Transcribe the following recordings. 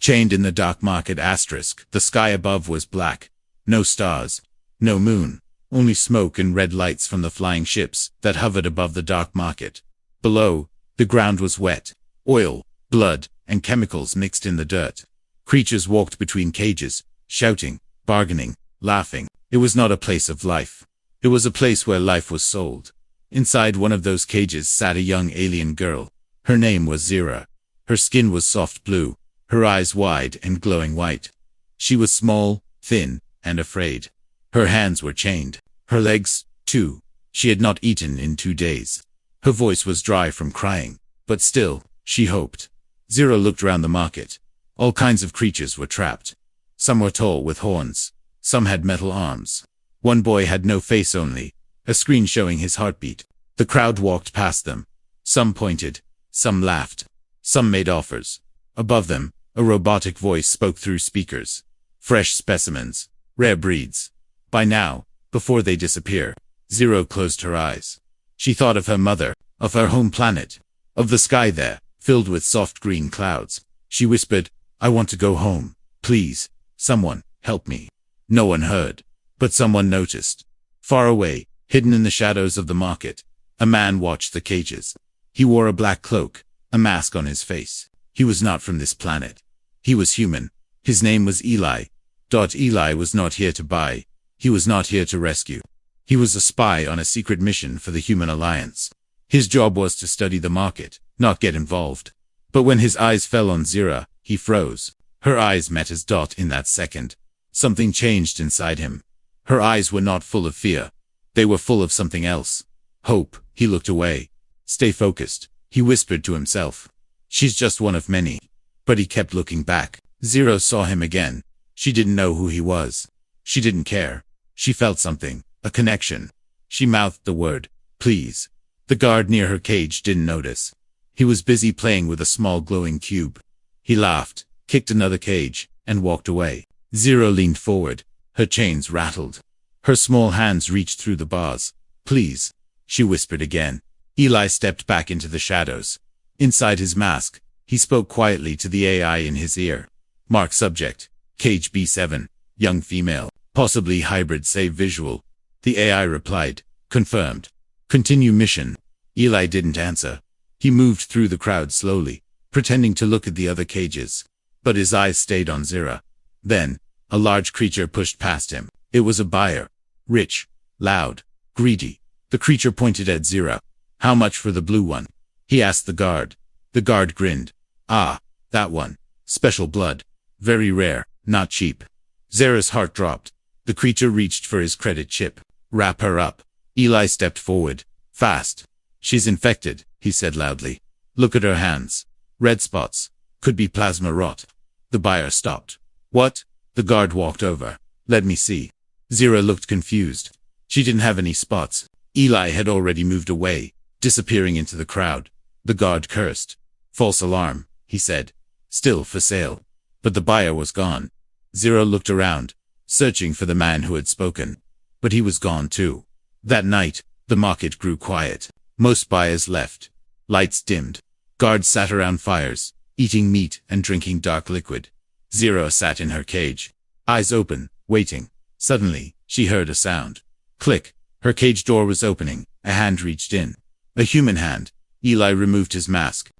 Chained in the dark market asterisk, the sky above was black. No stars. No moon. Only smoke and red lights from the flying ships that hovered above the dark market. Below, the ground was wet. Oil, blood, and chemicals mixed in the dirt. Creatures walked between cages, shouting, bargaining, laughing. It was not a place of life. It was a place where life was sold. Inside one of those cages sat a young alien girl. Her name was Zira. Her skin was soft blue, her eyes wide and glowing white. She was small, thin, and afraid. Her hands were chained. Her legs, too. She had not eaten in 2 days. Her voice was dry from crying, but still, she hoped. Zira looked round the market. All kinds of creatures were trapped. Some were tall with horns. Some had metal arms. One boy had no face only, a screen showing his heartbeat. The crowd walked past them. Some pointed. Some laughed. Some made offers. Above them, a robotic voice spoke through speakers. Fresh specimens. Rare breeds. By now, before they disappear, Zira closed her eyes. She thought of her mother, of her home planet, of the sky there, filled with soft green clouds. She whispered, "I want to go home. Please, someone, help me." No one heard, but someone noticed. Far away, hidden in the shadows of the market, a man watched the cages. He wore a black cloak, a mask on his face. He was not from this planet. He was human. His name was Eli. Eli was not here to buy. He was not here to rescue. He was a spy on a secret mission for the Human Alliance. His job was to study the market, not get involved. But when his eyes fell on Zira, he froze. Her eyes met his. In that second, something changed inside him. Her eyes were not full of fear. They were full of something else. Hope. He looked away. Stay focused, he whispered to himself. She's just one of many. But he kept looking back. Zira saw him again. She didn't know who he was. She didn't care. She felt something, a connection. She mouthed the word, "Please." The guard near her cage didn't notice. He was busy playing with a small glowing cube. He laughed, kicked another cage, and walked away. Zira leaned forward. Her chains rattled. Her small hands reached through the bars. "Please," she whispered again. Eli stepped back into the shadows. Inside his mask, he spoke quietly to the AI in his ear. "Mark subject. Cage B7. Young female. Possibly hybrid save visual." The AI replied. "Confirmed. Continue mission." Eli didn't answer. He moved through the crowd slowly, pretending to look at the other cages. But his eyes stayed on Zira. Then, a large creature pushed past him. It was a buyer. Rich. Loud. Greedy. The creature pointed at Zira. "How much for the blue one?" he asked the guard. The guard grinned. "Ah, that one. Special blood. Very rare, not cheap." Zira's heart dropped. The creature reached for his credit chip. "Wrap her up." Eli stepped forward. "Fast." "She's infected," he said loudly. "Look at her hands. Red spots. Could be plasma rot." The buyer stopped. "What?" The guard walked over. "Let me see." Zira looked confused. She didn't have any spots. Eli had already moved away, disappearing into the crowd. The guard cursed. "False alarm," he said. "Still for sale." But the buyer was gone. Zira looked around, searching for the man who had spoken. But he was gone too. That night, the market grew quiet. Most buyers left. Lights dimmed. Guards sat around fires, eating meat and drinking dark liquid. Zira sat in her cage, eyes open, waiting. Suddenly, she heard a sound. Click. Her cage door was opening. A hand reached in. A human hand. Eli removed his mask.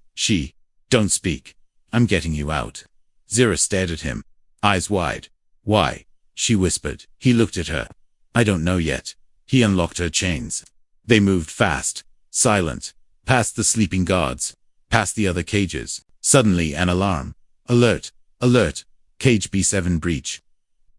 "Don't speak. I'm getting you out." Zira stared at him, eyes wide. "Why?" she whispered. He looked at her. "I don't know yet." He unlocked her chains. They moved fast, silent, past the sleeping guards, past the other cages. Suddenly an alarm. "Alert! Alert! Cage B7 breach."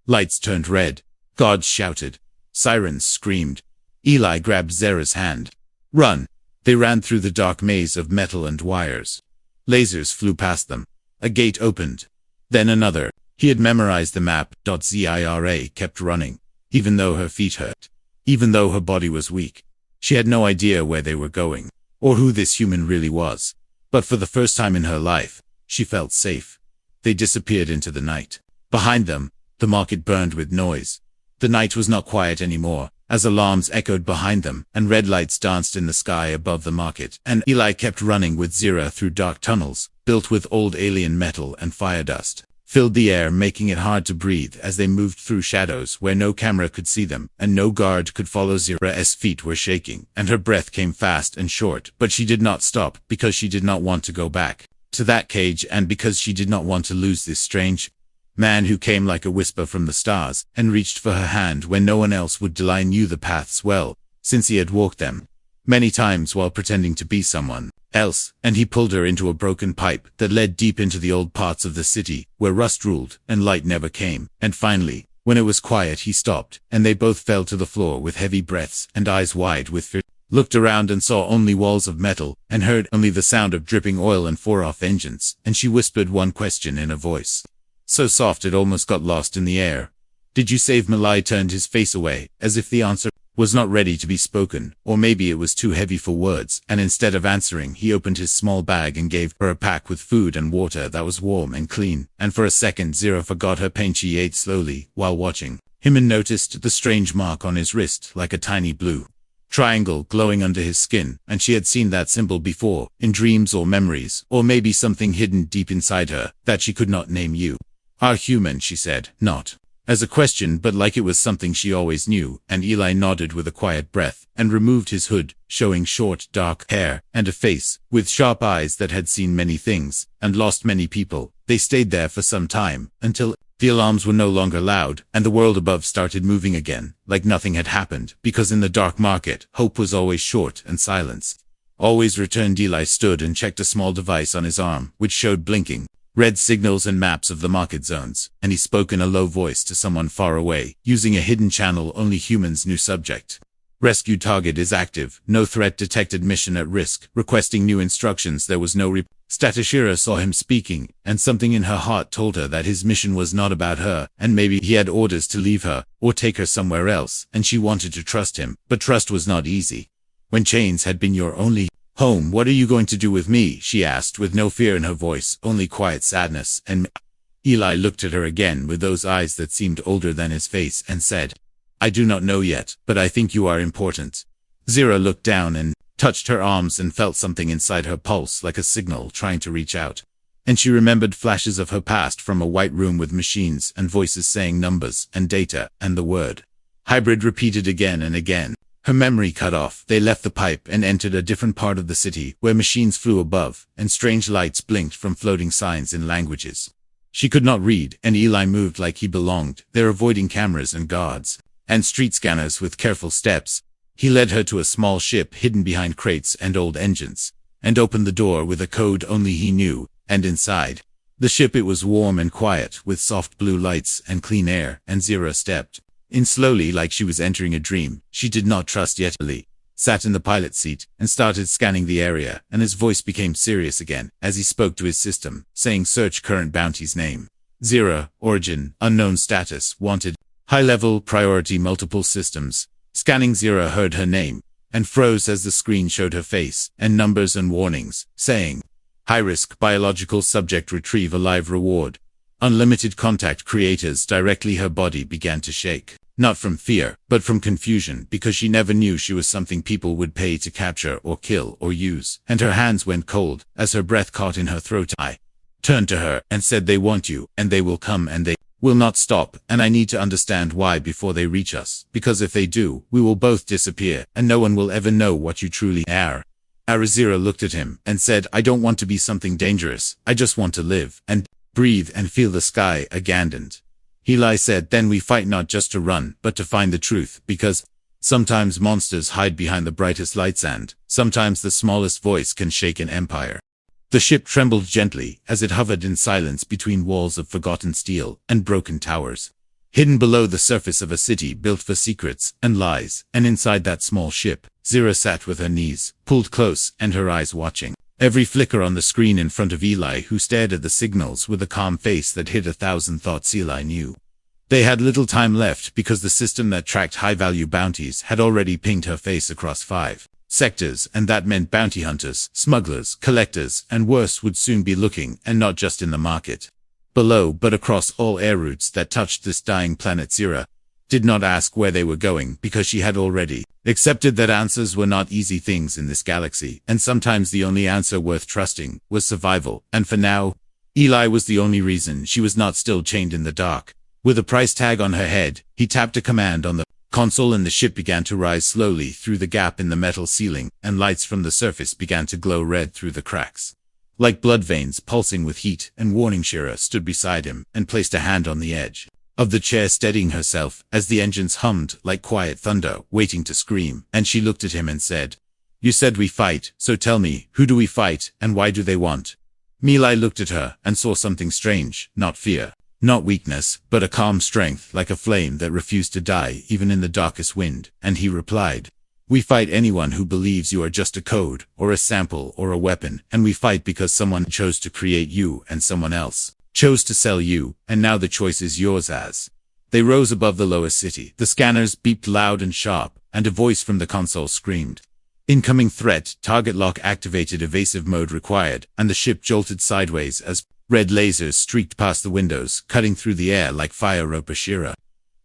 Lights turned red. Guards shouted. Sirens screamed. Eli grabbed Zira's hand. "Run!" They ran through the dark maze of metal and wires. Lasers flew past them. A gate opened. Then another. He had memorized the map. Zira kept running, even though her feet hurt, even though her body was weak. She had no idea where they were going, or who this human really was. But for the first time in her life, she felt safe. They disappeared into the night. Behind them, the market burned with noise. The night was not quiet anymore, as alarms echoed behind them and red lights danced in the sky above the market, and Eli kept running with Zira through dark tunnels, built with old alien metal and fire dust. filled the air, making it hard to breathe as they moved through shadows where no camera could see them and no guard could follow. Zira's feet were shaking and her breath came fast and short, but she did not stop because she did not want to go back to that cage and because she did not want to lose this strange man who came like a whisper from the stars and reached for her hand when no one else would. Delay knew the paths well, since he had walked them many times while pretending to be someone else, and he pulled her into a broken pipe that led deep into the old parts of the city where rust ruled and light never came. And finally, when it was quiet, he stopped, and they both fell to the floor with heavy breaths and eyes wide with fear. Looked around and saw only walls of metal, and heard only the sound of dripping oil and far-off engines, and she whispered one question in a voice so soft it almost got lost in the air. "Did you save Malai?" Turned his face away, as if the answer was not ready to be spoken, or maybe it was too heavy for words, and instead of answering, he opened his small bag and gave her a pack with food and water that was warm and clean, and for a second Zira forgot her pain. She ate slowly, while watching him, and noticed the strange mark on his wrist, like a tiny blue triangle glowing under his skin, and she had seen that symbol before, in dreams or memories, or maybe something hidden deep inside her, that she could not name. "You are human," she said, not as a question but like it was something she always knew, and Eli nodded with a quiet breath, and removed his hood, showing short, dark hair, and a face, with sharp eyes that had seen many things, and lost many people. They stayed there for some time, until the alarms were no longer loud, and the world above started moving again, like nothing had happened, because in the dark market, hope was always short and silence always returned. Eli stood and checked a small device on his arm, which showed blinking red signals and maps of the market zones, and he spoke in a low voice to someone far away, using a hidden channel only humans knew. "Subject rescue target is active, no threat detected, mission at risk, requesting new instructions." There was no Statashira saw him speaking, and something in her heart told her that his mission was not about her, and maybe he had orders to leave her, or take her somewhere else, and she wanted to trust him, but trust was not easy. "When chains had been your only home, what are you going to do with me?" she asked, with no fear in her voice, only quiet sadness. And Eli looked at her again with those eyes that seemed older than his face, and said, "I do not know yet, but I think you are important." Zira looked down and touched her arms and felt something inside her pulse, like a signal trying to reach out. And she remembered flashes of her past from a white room with machines and voices saying numbers and data and the word hybrid repeated again and again. Her memory cut off. They left the pipe and entered a different part of the city, where machines flew above, and strange lights blinked from floating signs in languages she could not read, and Eli moved like he belonged there, avoiding cameras and guards and street scanners with careful steps. He led her to a small ship hidden behind crates and old engines, and opened the door with a code only he knew, and inside the ship it was warm and quiet, with soft blue lights and clean air, and Zira stepped in slowly like she was entering a dream. She did not trust yet. Eli sat in the pilot seat and started scanning the area, and his voice became serious again as he spoke to his system, saying, "Search current bounty's name. Zira, origin, unknown, status, wanted, high level, priority, multiple systems." Scanning. Zira heard her name and froze as the screen showed her face and numbers and warnings, saying, "High risk, biological subject, retrieve alive, reward unlimited contact creators." Directly her body began to shake, not from fear, but from confusion, because she never knew she was something people would pay to capture or kill or use, and her hands went cold as her breath caught in her throat. I turned to her and said, "They want you, and they will come, and they will not stop, and I need to understand why before they reach us, because if they do, we will both disappear, and no one will ever know what you truly are." Arazira looked at him and said, "I don't want to be something dangerous, I just want to live, and breathe, and feel the sky." Agandant. Eli said, "Then we fight not just to run, but to find the truth, because sometimes monsters hide behind the brightest lights, and sometimes the smallest voice can shake an empire." The ship trembled gently as it hovered in silence between walls of forgotten steel and broken towers, hidden below the surface of a city built for secrets and lies. And inside that small ship, Zira sat with her knees pulled close and her eyes watching every flicker on the screen in front of Eli, who stared at the signals with a calm face that hid 1,000 thoughts. Eli knew they had little time left, because the system that tracked high-value bounties had already pinged her face across 5 sectors, and that meant bounty hunters, smugglers, collectors, and worse would soon be looking, and not just in the market below, but across all air routes that touched this dying planet. Zira did not ask where they were going, because she had already accepted that answers were not easy things in this galaxy, and sometimes the only answer worth trusting was survival. And for now, Eli was the only reason she was not still chained in the dock. With a price tag on her head, he tapped a command on the console and the ship began to rise slowly through the gap in the metal ceiling, and lights from the surface began to glow red through the cracks. Like blood veins pulsing with heat, and warning Shira stood beside him and placed a hand on the edge of the chair, steadying herself as the engines hummed like quiet thunder, waiting to scream, and she looked at him and said, "You said we fight, so tell me, who do we fight, and why do they want?" Eli looked at her and saw something strange, not fear, not weakness, but a calm strength like a flame that refused to die even in the darkest wind, and he replied, "We fight anyone who believes you are just a code, or a sample, or a weapon, and we fight because someone chose to create you and someone else chose to sell you, and now the choice is yours." As they rose above the lower city, the scanners beeped loud and sharp, and a voice from the console screamed, "Incoming threat, target lock activated, evasive mode required," and the ship jolted sideways as red lasers streaked past the windows, cutting through the air like fire rope. Shira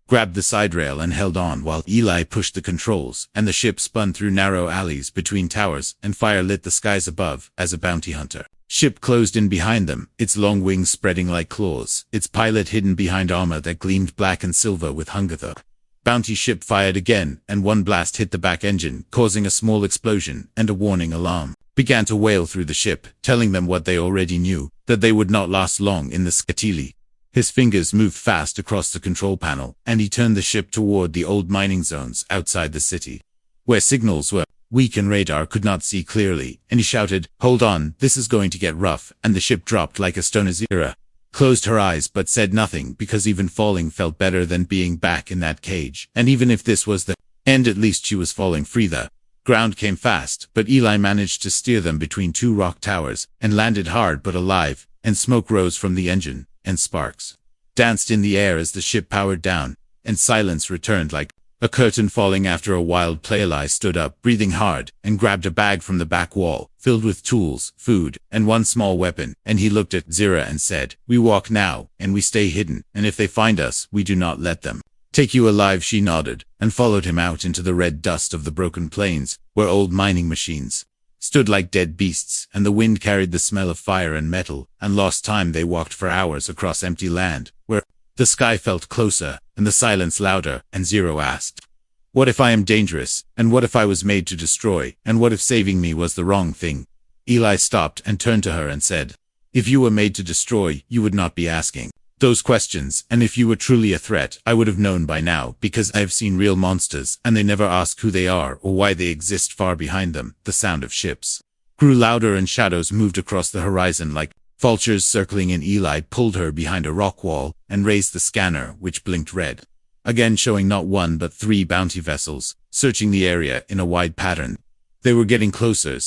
grabbed the side rail and held on while Eli pushed the controls, and the ship spun through narrow alleys between towers, and fire lit the skies above as a bounty hunter ship closed in behind them, its long wings spreading like claws, its pilot hidden behind armor that gleamed black and silver with hunger. The bounty ship fired again, and one blast hit the back engine, causing a small explosion, and a warning alarm began to wail through the ship, telling them what they already knew, that they would not last long in the Skatili. His fingers moved fast across the control panel, and he turned the ship toward the old mining zones outside the city, where signals were weak and radar could not see clearly, and he shouted, "Hold on, this is going to get rough," and the ship dropped like a stone. Azira closed her eyes but said nothing, because even falling felt better than being back in that cage, and even if this was the end, at least she was falling free. The ground came fast, but Eli managed to steer them between two rock towers, and landed hard but alive, and smoke rose from the engine, and sparks danced in the air as the ship powered down, and silence returned like a curtain falling after a wild play. Eli stood up, breathing hard, and grabbed a bag from the back wall, filled with tools, food, and one small weapon, and he looked at Zira and said, "We walk now, and we stay hidden, and if they find us, we do not let them take you alive." She nodded, and followed him out into the red dust of the broken plains, where old mining machines stood like dead beasts, and the wind carried the smell of fire and metal, and lost time. They walked for hours across empty land, where the sky felt closer, and the silence louder, and Zero asked, "What if I am dangerous, and what if I was made to destroy, and what if saving me was the wrong thing?" Eli stopped and turned to her and said, "If you were made to destroy, you would not be asking those questions, and if you were truly a threat, I would have known by now, because I have seen real monsters, and they never ask who they are or why they exist far behind them." The sound of ships grew louder and shadows moved across the horizon like vultures circling in. Eli pulled her behind a rock wall and raised the scanner, which blinked red, again showing not one but 3 bounty vessels, searching the area in a wide pattern. They were getting closer.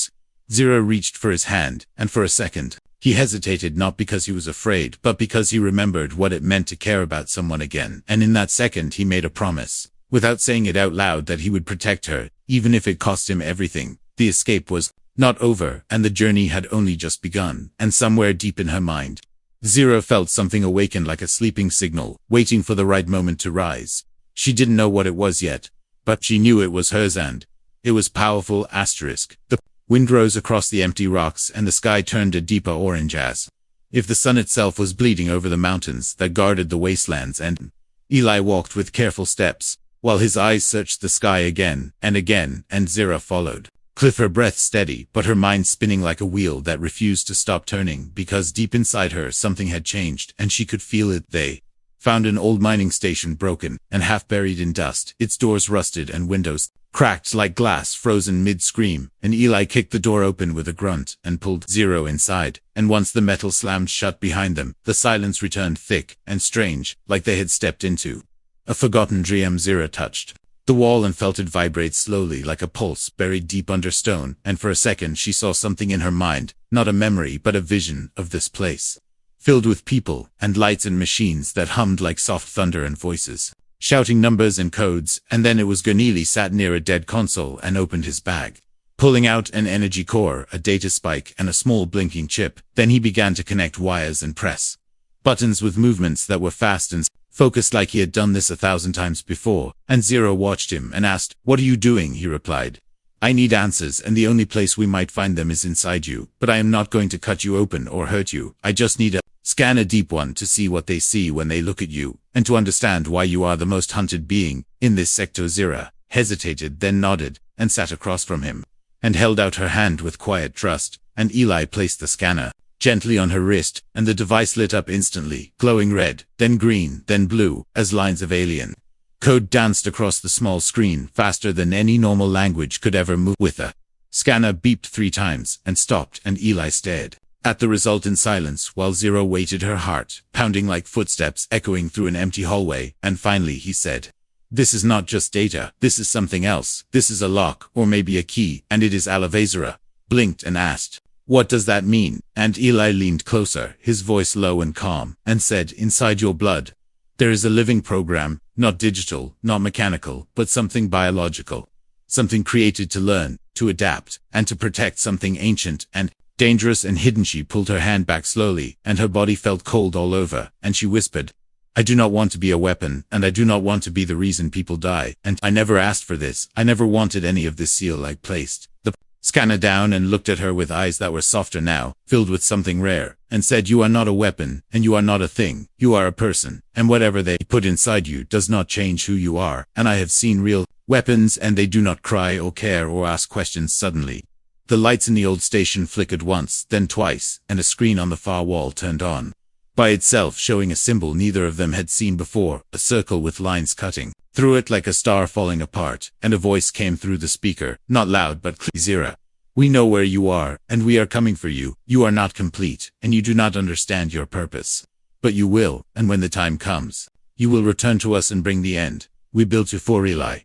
Zira reached for his hand, and for a second, he hesitated, not because he was afraid, but because he remembered what it meant to care about someone again, and in that second he made a promise, without saying it out loud, that he would protect her, even if it cost him everything. The escape was not over, and the journey had only just begun, and somewhere deep in her mind, Zira felt something awaken like a sleeping signal, waiting for the right moment to rise. She didn't know what it was yet, but she knew it was hers, and it was powerful. The wind rose across the empty rocks, and the sky turned a deeper orange as if the sun itself was bleeding over the mountains that guarded the wastelands. And Eli walked with careful steps, while his eyes searched the sky again, and Zira followed. Cliff, her breath steady, but her mind spinning like a wheel that refused to stop turning, because deep inside her something had changed, and she could feel it. They found an old mining station, broken and half buried in dust, its doors rusted and windows cracked like glass frozen mid-scream, and Eli kicked the door open with a grunt and pulled Zero inside, and once the metal slammed shut behind them, the silence returned thick and strange, like they had stepped into a forgotten dream. Zira touched the wall and felt it vibrate slowly like a pulse buried deep under stone, and for a second she saw something in her mind, not a memory but a vision of this place, filled with people and lights and machines that hummed like soft thunder and voices, shouting numbers and codes. And then it was Gurnili sat near a dead console and opened his bag, pulling out an energy core, a data spike, and a small blinking chip. Then he began to connect wires and press buttons with movements that were fast and focused, like he had done this 1,000 times before. And Zero watched him and asked, "What are you doing?" He replied, I need answers, and the only place we might find them is inside you, but I am not going to cut you open or hurt you. I just need a scan, a deep one, to see what they see when they look at you, and to understand why you are the most hunted being in this sector. Zira hesitated, then nodded, and sat across from him, and held out her hand with quiet trust, and Eli placed the scanner gently on her wrist, and the device lit up instantly, glowing red, then green, then blue, as lines of alien code danced across the small screen faster than any normal language could ever move. With a scanner beeped 3 times and stopped, and Eli stared at the result in silence while Zero waited, her heart pounding like footsteps echoing through an empty hallway, and finally he said, "This is not just data, this is something else. This is a lock, or maybe a key, and it is Alavezera." Blinked and asked, "What does that mean?" And Eli leaned closer, his voice low and calm, and said, "Inside your blood, there is a living program, not digital, not mechanical, but something biological. Something created to learn, to adapt, and to protect, something ancient and dangerous and hidden." She pulled her hand back slowly, and her body felt cold all over, and she whispered, "I do not want to be a weapon, and I do not want to be the reason people die, and I never asked for this. I never wanted any of this." Seal I placed the scanner down and looked at her with eyes that were softer now, filled with something rare, and said, "You are not a weapon, and you are not a thing. You are a person, and whatever they put inside you does not change who you are. And I have seen real weapons, and they do not cry or care or ask questions." Suddenly, the lights in the old station flickered once, then twice, and a screen on the far wall turned on by itself, showing a symbol neither of them had seen before, a circle with lines cutting through it like a star falling apart, and a voice came through the speaker, not loud but clear. "Zira, we know where you are, and we are coming for you. You are not complete, and you do not understand your purpose. But you will, and when the time comes, you will return to us and bring the end. We built you for." Eli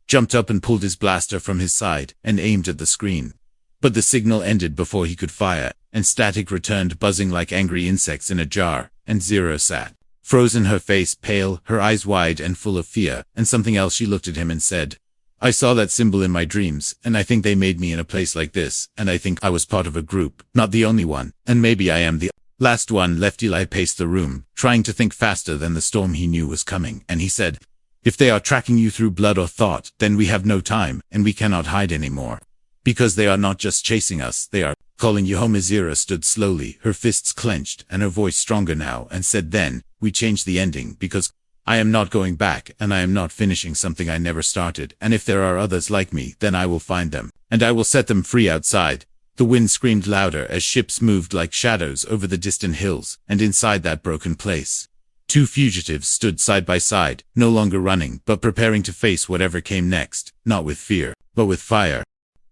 jumped up and pulled his blaster from his side, and aimed at the screen. But the signal ended before he could fire, and static returned, buzzing like angry insects in a jar, and Zero sat frozen, her face pale, her eyes wide and full of fear, and something else. She looked at him and said, "I saw that symbol in my dreams, and I think they made me in a place like this, and I think I was part of a group, not the only one, and maybe I am the last one left." Eli paced the room, trying to think faster than the storm he knew was coming, and he said, "If they are tracking you through blood or thought, then we have no time, and we cannot hide anymore. Because they are not just chasing us, they are calling you home." Azira stood slowly, her fists clenched, and her voice stronger now, and said, "Then, we changed the ending, because I am not going back, and I am not finishing something I never started, and if there are others like me, then I will find them, and I will set them free outside." The wind screamed louder as ships moved like shadows over the distant hills, and inside that broken place, 2 fugitives stood side by side, no longer running, but preparing to face whatever came next, not with fear, but with fire.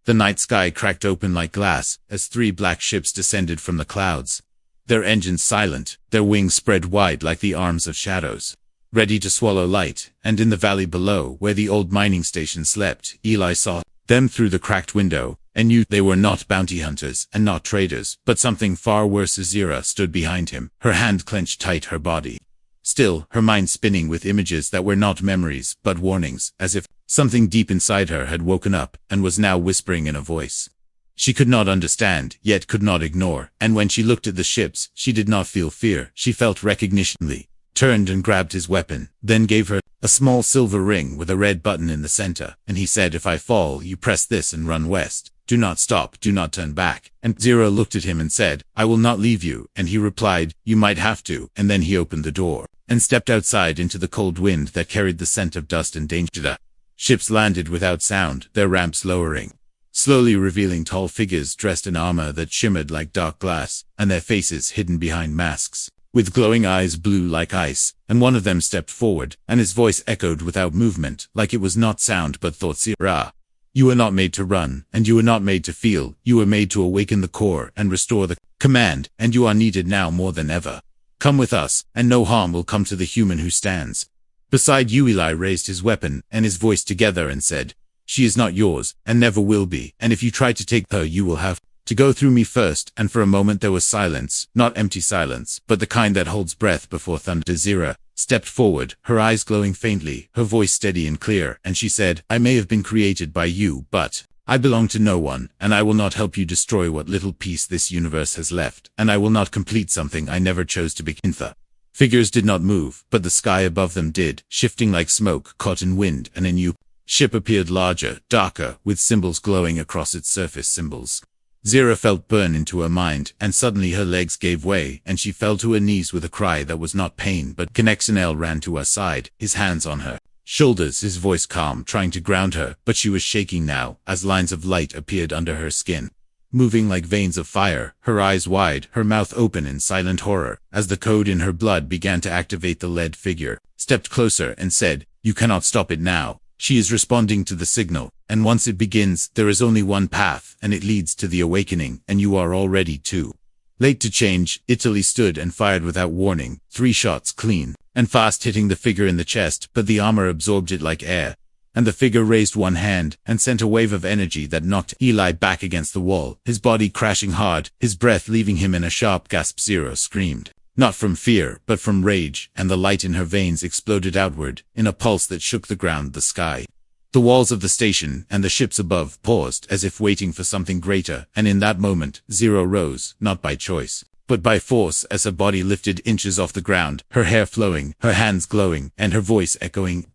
The night sky cracked open like glass as 3 black ships descended from the clouds, their engines silent, their wings spread wide like the arms of shadows, ready to swallow light. And in the valley below, where the old mining station slept, Eli saw them through the cracked window, and knew they were not bounty hunters and not traders, but something far worse. Azira stood behind him, her hand clenched tight, her body still, her mind spinning with images that were not memories, but warnings, as if something deep inside her had woken up, and was now whispering in a voice she could not understand, yet could not ignore. And when she looked at the ships, she did not feel fear, she felt recognition. Lee turned and grabbed his weapon, then gave her a small silver ring with a red button in the center, and he said, "If I fall, you press this and run west. Do not stop, do not turn back." And Zero looked at him and said, "I will not leave you," and he replied, "You might have to." And then he opened the door and stepped outside into the cold wind that carried the scent of dust and danger. The ships landed without sound, their ramps lowering, slowly revealing tall figures dressed in armor that shimmered like dark glass, and their faces hidden behind masks, with glowing eyes blue like ice. And one of them stepped forward, and his voice echoed without movement, like it was not sound but thought. "Zira, you were not made to run, and you were not made to feel. You were made to awaken the core and restore the command, and you are needed now more than ever. Come with us, and no harm will come to the human who stands beside you." Eli raised his weapon and his voice together and said, "She is not yours, and never will be, and if you try to take her, you will have to go through me first." And for a moment there was silence, not empty silence, but the kind that holds breath before thunder. Zira stepped forward, her eyes glowing faintly, her voice steady and clear, and she said, "I may have been created by you, but I belong to no one, and I will not help you destroy what little piece this universe has left, and I will not complete something I never chose to begin." The figures did not move, but the sky above them did, shifting like smoke caught in wind, and a new Ship appeared larger, darker, with symbols glowing across its surface symbols. Zero felt burn into her mind, and suddenly her legs gave way, and she fell to her knees with a cry that was not pain but connection. Ran to her side, his hands on her shoulders, his voice calm, trying to ground her, but she was shaking now, as lines of light appeared under her skin, moving like veins of fire, her eyes wide, her mouth open in silent horror, as the code in her blood began to activate. The lead figure stepped closer and said, "You cannot stop it now. She is responding to the signal, and once it begins, there is only one path, and it leads to the awakening, and you are already too late to change." Italy stood and fired without warning, 3 shots clean and fast, hitting the figure in the chest, but the armor absorbed it like air, and the figure raised one hand and sent a wave of energy that knocked Eli back against the wall, his body crashing hard, his breath leaving him in a sharp gasp. Zero screamed, not from fear, but from rage, and the light in her veins exploded outward, in a pulse that shook the ground, the sky. The walls of the station and the ships above paused, as if waiting for something greater, and in that moment, Zero rose, not by choice, but by force, as her body lifted inches off the ground, her hair flowing, her hands glowing, and her voice echoing,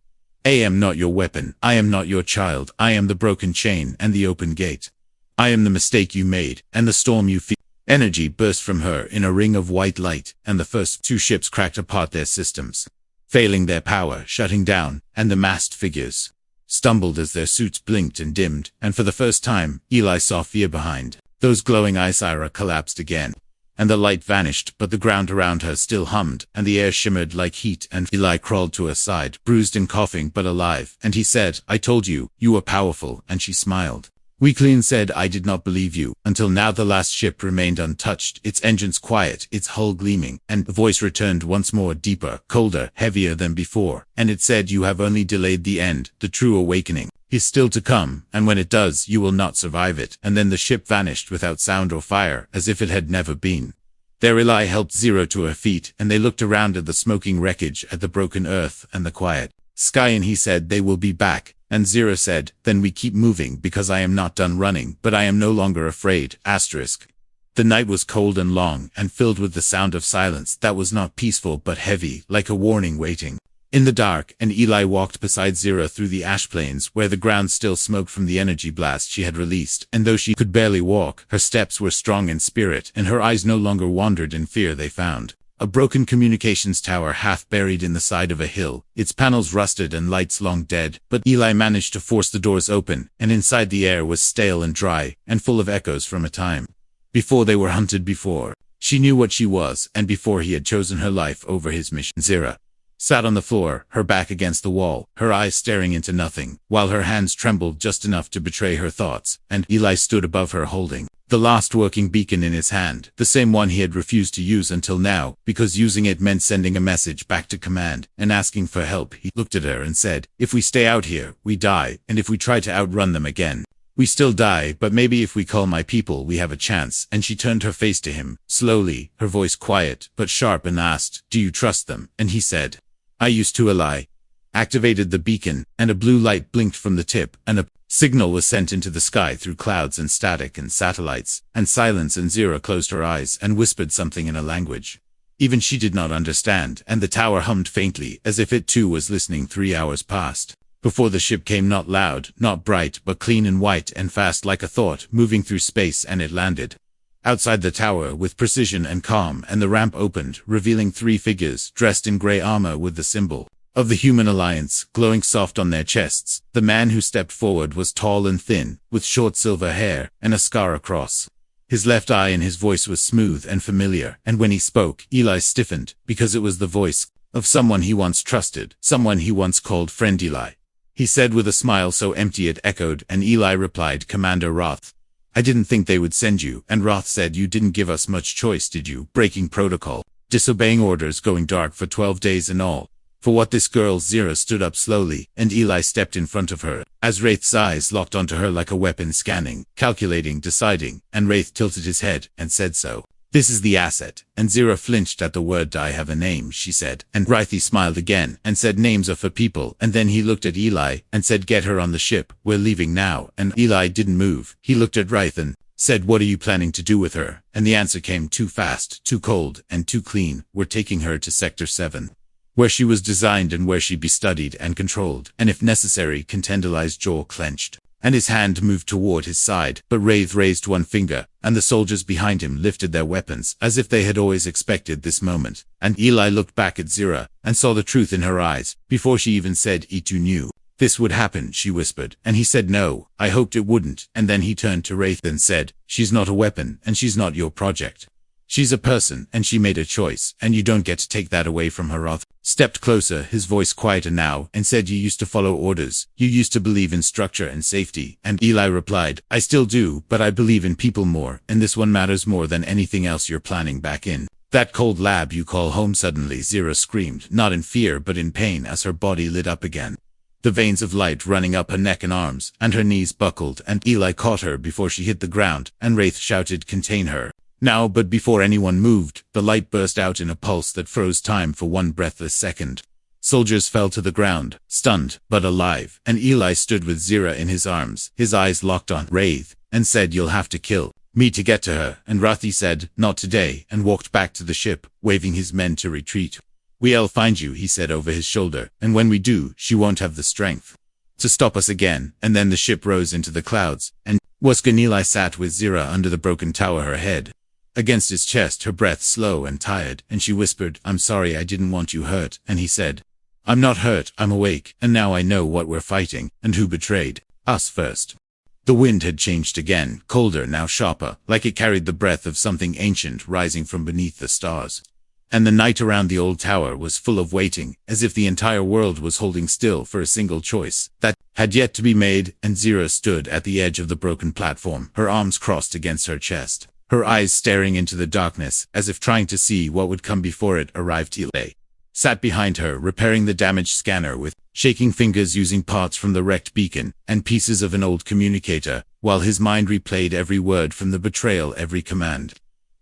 "I am not your weapon, I am not your child, I am the broken chain and the open gate. I am the mistake you made, and the storm you feel." Energy burst from her in a ring of white light, and the first 2 ships cracked apart, their systems failing, their power shutting down, and the masked figures stumbled as their suits blinked and dimmed, and for the first time, Eli saw fear behind those glowing eyes. Ira collapsed again, and the light vanished, but the ground around her still hummed, and the air shimmered like heat, and Eli crawled to her side, bruised and coughing but alive, and he said, "I told you, you were powerful," and she smiled weakly and said, "I did not believe you, until now." The last ship remained untouched, its engines quiet, its hull gleaming, and the voice returned once more, deeper, colder, heavier than before, and it said, "You have only delayed the end, the true awakening is still to come, and when it does, you will not survive it." And then the ship vanished without sound or fire, as if it had never been there. Eli helped Zero to her feet, and they looked around at the smoking wreckage, at the broken earth, and the quiet sky, and he said, "They will be back." And Zero said, "Then we keep moving, because I am not done running, but I am no longer afraid." The night was cold and long, and filled with the sound of silence that was not peaceful but heavy, like a warning waiting in the dark, and Eli walked beside Zero through the ash plains, where the ground still smoked from the energy blast she had released, and though she could barely walk, her steps were strong in spirit, and her eyes no longer wandered in fear. They found a broken communications tower half buried in the side of a hill, its panels rusted and lights long dead, but Eli managed to force the doors open, and inside the air was stale and dry, and full of echoes from a time before they were hunted. Before she knew what she was, and before he had chosen her life over his mission. Zero sat on the floor, her back against the wall, her eyes staring into nothing, while her hands trembled just enough to betray her thoughts, and Eli stood above her holding the last working beacon in his hand, the same one he had refused to use until now, because using it meant sending a message back to command and asking for help. He looked at her and said, "If we stay out here, we die, and if we try to outrun them again, we still die, but maybe if we call my people, we have a chance." And she turned her face to him, slowly, her voice quiet but sharp, and asked, "Do you trust them?" And he said, "I used to." Eli activated the beacon, and a blue light blinked from the tip, and a signal was sent into the sky through clouds and static and satellites, and silence. And Zero closed her eyes and whispered something in a language even she did not understand, and the tower hummed faintly, as if it too was listening. 3 hours passed before the ship came, not loud, not bright, but clean and white and fast like a thought, moving through space, and it landed outside the tower with precision and calm, and the ramp opened, revealing 3 figures dressed in gray armor with the symbol of the Human Alliance glowing soft on their chests. The man who stepped forward was tall and thin, with short silver hair and a scar across his left eye, and his voice was smooth and familiar, and when he spoke, Eli stiffened, because it was the voice of someone he once trusted, someone he once called friend. Eli, he said with a smile so empty it echoed, and Eli replied, "Commander Roth, I didn't think they would send you." And Roth said, "You didn't give us much choice, did you? Breaking protocol, disobeying orders, going dark for 12 days and all. For what?" This girl. Zero stood up slowly, and Eli stepped in front of her, as Wraith's eyes locked onto her like a weapon, scanning, calculating, deciding, and Wraith tilted his head and said, "So this is the asset." And Zero flinched at the word. "I have a name," she said, and Wraith smiled again and said, "Names are for people." And then he looked at Eli and said, "Get her on the ship, we're leaving now." And Eli didn't move. He looked at Wraith and said, "What are you planning to do with her?" And the answer came too fast, too cold, and too clean. "We're taking her to Sector 7. where she was designed and where she'd be studied and controlled, and if necessary, Contendali's jaw clenched, and his hand moved toward his side, but Wraith raised one finger, and the soldiers behind him lifted their weapons, as if they had always expected this moment, and Eli looked back at Zira, and saw the truth in her eyes, before she even said he too knew. This would happen, she whispered, and he said no, I hoped it wouldn't, and then he turned to Wraith and said, she's not a weapon, and she's not your project. She's a person, and she made a choice, and you don't get to take that away from her. Roth stepped closer, his voice quieter now, and said, you used to follow orders, you used to believe in structure and safety, and Eli replied, I still do, but I believe in people more, and this one matters more than anything else you're planning back in that cold lab you call home. Suddenly Zira screamed, not in fear but in pain, as her body lit up again, the veins of light running up her neck and arms, and her knees buckled, and Eli caught her before she hit the ground, and Wraith shouted, contain her. Now, but before anyone moved, the light burst out in a pulse that froze time for one breathless second. Soldiers fell to the ground, stunned, but alive, and Eli stood with Zira in his arms, his eyes locked on Wraith, and said, you'll have to kill me to get to her, and Rathi said, not today, and walked back to the ship, waving his men to retreat. We'll find you, he said over his shoulder, and when we do, she won't have the strength to stop us again. And then the ship rose into the clouds, and Eli sat with Zira under the broken tower, her head against his chest, her breath slow and tired, and she whispered, I'm sorry, I didn't want you hurt, and he said, I'm not hurt, I'm awake, and now I know what we're fighting, and who betrayed us first. The wind had changed again, colder, now sharper, like it carried the breath of something ancient rising from beneath the stars. And the night around the old tower was full of waiting, as if the entire world was holding still for a single choice that had yet to be made, and Zira stood at the edge of the broken platform, her arms crossed against her chest, her eyes staring into the darkness, as if trying to see what would come before it arrived. Eli sat behind her, repairing the damaged scanner with shaking fingers, using parts from the wrecked beacon and pieces of an old communicator, while his mind replayed every word from the betrayal, every command,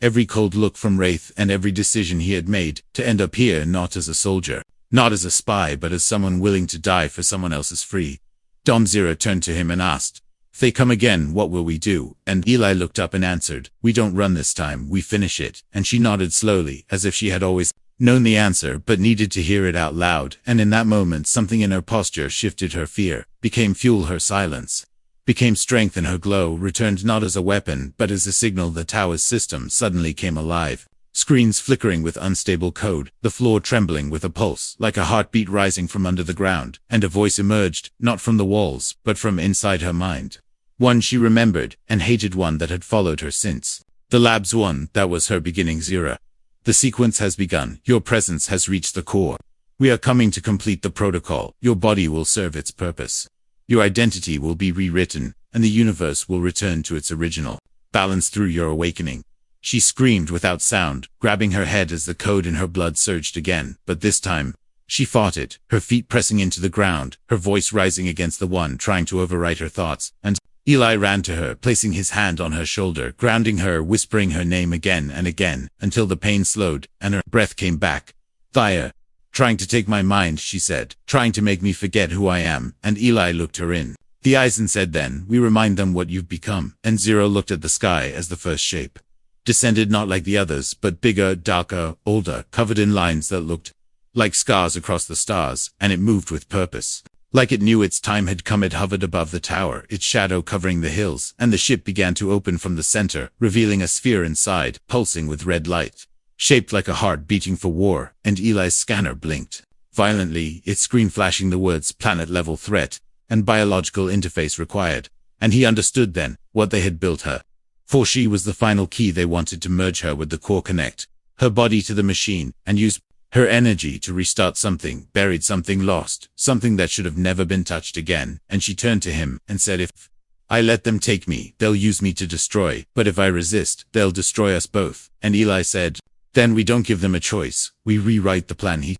every cold look from Wraith, and every decision he had made to end up here, not as a soldier, not as a spy, but as someone willing to die for someone else's free. Dom. Zira turned to him and asked, if they come again, what will we do? And Eli looked up and answered, we don't run this time, we finish it. And she nodded slowly, as if she had always known the answer, but needed to hear it out loud. And in that moment, something in her posture shifted. Her fear became fuel, her silence became strength, and her glow returned not as a weapon, but as a signal. The tower's system suddenly came alive. Screens flickering with unstable code, the floor trembling with a pulse, like a heartbeat rising from under the ground, and a voice emerged, not from the walls, but from inside her mind. One she remembered, and hated, one that had followed her since the lab's one that was her beginning. Zira, the sequence has begun. Your presence has reached the core. We are coming to complete the protocol. Your body will serve its purpose. Your identity will be rewritten, and the universe will return to its original balance through your awakening. She screamed without sound, grabbing her head as the code in her blood surged again, but this time, she fought it, her feet pressing into the ground, her voice rising against the one trying to overwrite her thoughts, and Eli ran to her, placing his hand on her shoulder, grounding her, whispering her name again and again, until the pain slowed, and her breath came back. Thea. Trying to take my mind, she said, trying to make me forget who I am, and Eli looked her in the eyes and said, then, we remind them what you've become. And Zira looked at the sky as the first shape descended, not like the others, but bigger, darker, older, covered in lines that looked like scars across the stars, and it moved with purpose. Like it knew its time had come. It hovered above the tower, its shadow covering the hills, and the ship began to open from the center, revealing a sphere inside, pulsing with red light, shaped like a heart beating for war, and Eli's scanner blinked violently, its screen flashing the words planet-level threat and biological interface required. And he understood then what they had built her for. She was the final key. They wanted to merge her with the core, connect her body to the machine, and use her energy to restart something buried, something lost, something that should have never been touched again. And she turned to him and said, if I let them take me, they'll use me to destroy, but if I resist, they'll destroy us both. And Eli said, then we don't give them a choice, we rewrite the plan. He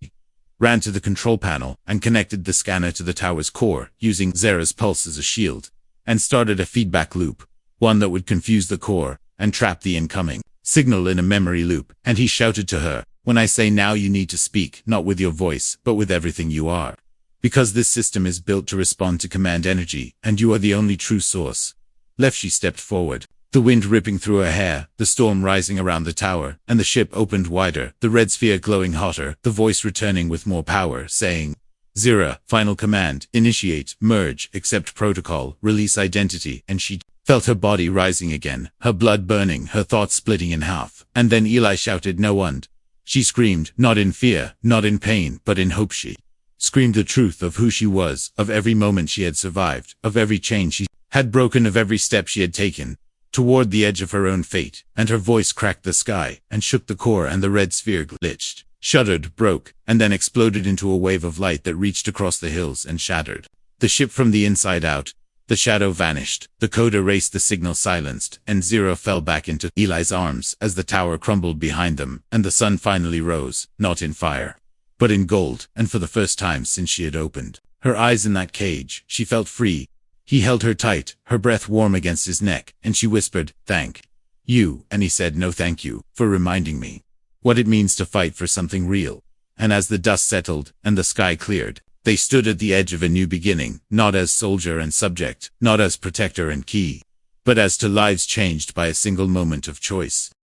ran to the control panel and connected the scanner to the tower's core, using Zira's pulse as a shield, and started a feedback loop, one that would confuse the core and trap the incoming signal in a memory loop. And he shouted to her, when I say now, you need to speak, not with your voice, but with everything you are. Because this system is built to respond to command energy, and you are the only true source. Left. She stepped forward, The wind ripping through her hair, the storm rising around the tower, and the ship opened wider, the red sphere glowing hotter, the voice returning with more power, saying, Zira, final command, initiate, merge, accept protocol, release identity, and she felt her body rising again, her blood burning, her thoughts splitting in half. And then Eli shouted no and. She screamed, not in fear, not in pain, but in hope. She screamed the truth of who she was, of every moment she had survived, of every chain she had broken, of every step she had taken toward the edge of her own fate, and her voice cracked the sky, and shook the core, and the red sphere glitched, shuddered, broke, and then exploded into a wave of light that reached across the hills and shattered the ship from the inside out. The shadow vanished, the code erased, the signal silenced, and Zira fell back into Eli's arms as the tower crumbled behind them, and the sun finally rose, not in fire, but in gold, and for the first time since she had opened her eyes in that cage, she felt free. He held her tight, her breath warm against his neck, and she whispered, thank you, and he said no thank you, for reminding me what it means to fight for something real. And as the dust settled, and the sky cleared, they stood at the edge of a new beginning, not as soldier and subject, not as protector and key, but as two lives changed by a single moment of choice.